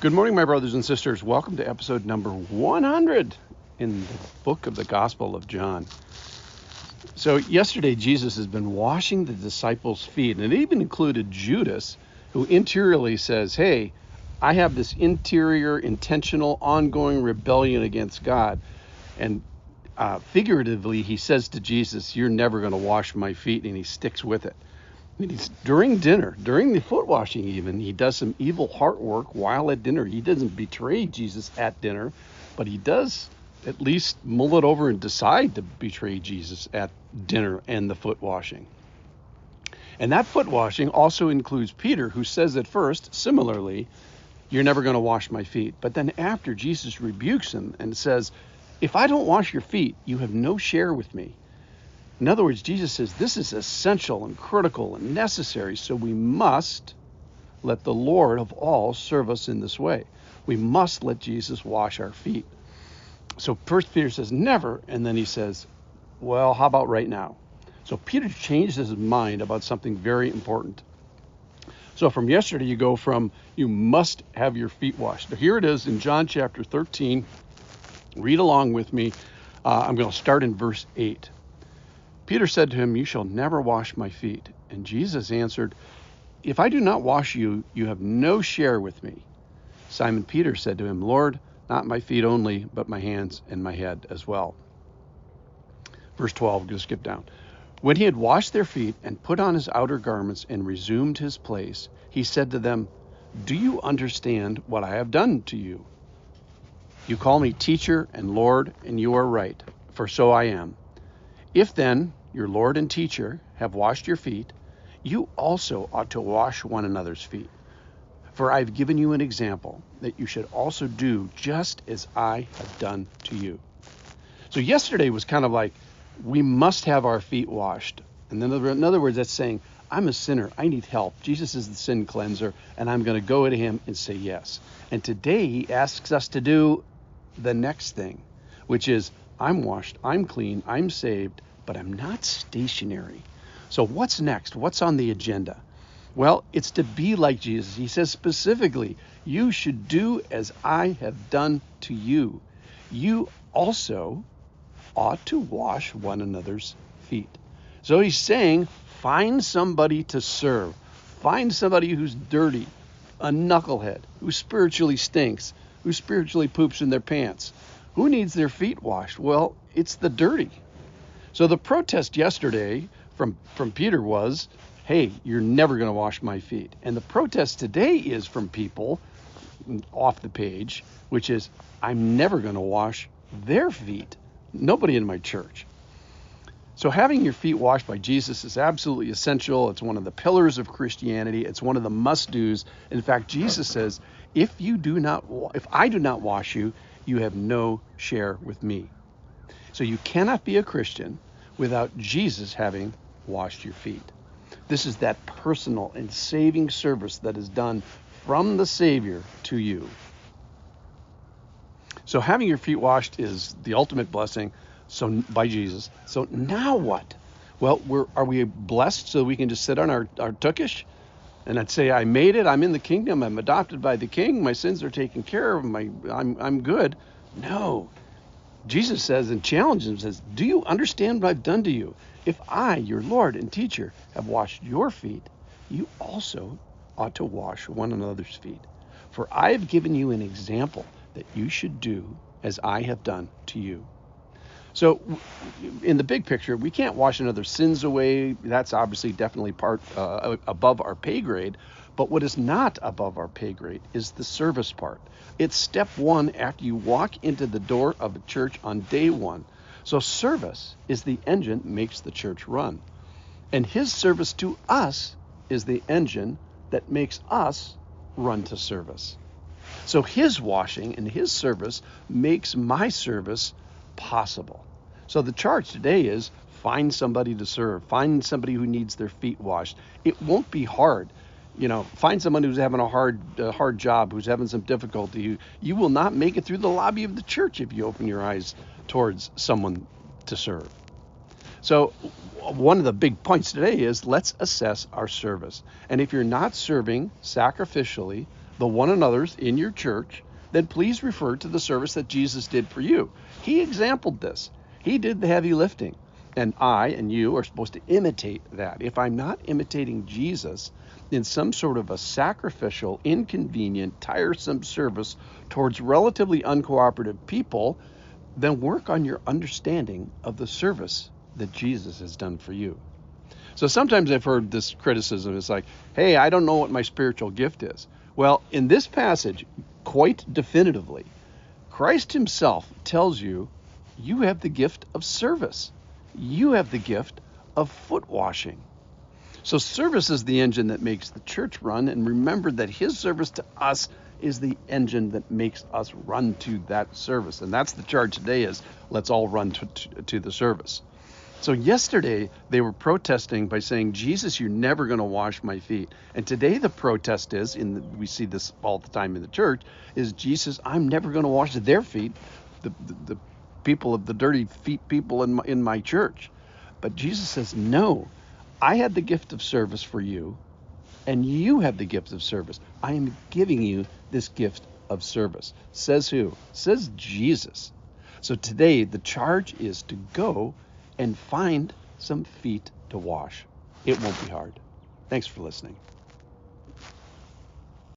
Good morning, my brothers and sisters. Welcome to episode number 100 in the book of the Gospel of John. So yesterday, Jesus has been washing the disciples' feet, and it even included Judas, who interiorly says, hey, I have this interior, intentional, ongoing rebellion against God. And figuratively, he says to Jesus, you're never going to wash my feet, and he sticks with it. During dinner, during the foot washing even, he does some evil heart work while at dinner. He doesn't betray Jesus at dinner, but he does at least mull it over and decide to betray Jesus at dinner and the foot washing. And that foot washing also includes Peter, who says at first, similarly, you're never going to wash my feet. But then after, Jesus rebukes him and says, if I don't wash your feet, you have no share with me. In other words, Jesus says this is essential and critical and necessary, so we must let the Lord of all serve us in this way. We must let Jesus wash our feet. So first Peter says never, and then he says, well, how about right now? So Peter changed his mind about something very important. So from yesterday, you go from you must have your feet washed. Now, here it is in John chapter 13. Read along with me. I'm going to start in verse 8. Peter said to him, you shall never wash my feet. And Jesus answered, if I do not wash you, you have no share with me. Simon Peter said to him, Lord, not my feet only, but my hands and my head as well. Verse 12, just skip down. When he had washed their feet and put on his outer garments and resumed his place, he said to them, do you understand what I have done to you? You call me teacher and Lord, and you are right, for so I am. If then your Lord and teacher have washed your feet, you also ought to wash one another's feet. For I have given you an example that you should also do just as I have done to you. So yesterday was kind of like, we must have our feet washed. And then in other words, that's saying, I'm a sinner. I need help. Jesus is the sin cleanser, and I'm going to go to him and say yes. And today he asks us to do the next thing, which is, I'm washed, I'm clean, I'm saved, but I'm not stationary. So what's next? What's on the agenda? Well, it's to be like Jesus. He says specifically, you should do as I have done to you. You also ought to wash one another's feet. So he's saying, find somebody to serve. Find somebody who's dirty, a knucklehead, who spiritually stinks, who spiritually poops in their pants. Who needs their feet washed? Well, it's the dirty. So the protest yesterday from Peter was, hey, you're never going to wash my feet. And the protest today is from people off the page, which is, I'm never going to wash their feet. Nobody in my church. So having your feet washed by Jesus is absolutely essential. It's one of the pillars of Christianity. It's one of the must-dos. In fact, Jesus says, if I do not wash you, you have no share with me. So you cannot be a Christian without Jesus having washed your feet. This is that personal and saving service that is done from the Savior to you. So having your feet washed is the ultimate blessing by Jesus. So now what? Well, are we blessed so we can just sit on our tukish and I'd say, I made it, I'm in the kingdom, I'm adopted by the king, my sins are taken care of, I'm good? No. Jesus says and challenges him, says, do you understand what I've done to you? If I, your Lord and teacher, have washed your feet, you also ought to wash one another's feet. For I have given you an example that you should do as I have done to you. So in the big picture, we can't wash another's sins away. That's obviously definitely part above our pay grade. But what is not above our pay grade is the service part. It's step one after you walk into the door of a church on day one. So service is the engine that makes the church run. And his service to us is the engine that makes us run to service. So his washing and his service makes my service possible. So the charge today is find somebody to serve. Find somebody who needs their feet washed. It won't be hard. Find someone who's having a hard job, who's having some difficulty. You will not make it through the lobby of the church if you open your eyes towards someone to serve. So one of the big points today is let's assess our service. And if you're not serving sacrificially, the one another's in your church, then please refer to the service that Jesus did for you. He exampled this. He did the heavy lifting. And I and you are supposed to imitate that. If I'm not imitating Jesus in some sort of a sacrificial, inconvenient, tiresome service towards relatively uncooperative people, then work on your understanding of the service that Jesus has done for you. So sometimes I've heard this criticism. It's like, hey, I don't know what my spiritual gift is. Well, in this passage, quite definitively, Christ himself tells you, you have the gift of service. You have the gift of foot washing. So service is the engine that makes the church run, and remember that his service to us is the engine that makes us run to that service. And that's the charge today, is let's all run to the service. So yesterday they were protesting by saying, Jesus, you're never going to wash my feet. And today the protest is, we see this all the time in the church, is Jesus, I'm never going to wash their feet, the people of the dirty feet people in my church. But Jesus says, no, I had the gift of service for you, and you have the gift of service. I am giving you this gift of service. Says who? Says Jesus. So today the charge is to go and find some feet to wash. It won't be hard. Thanks for listening.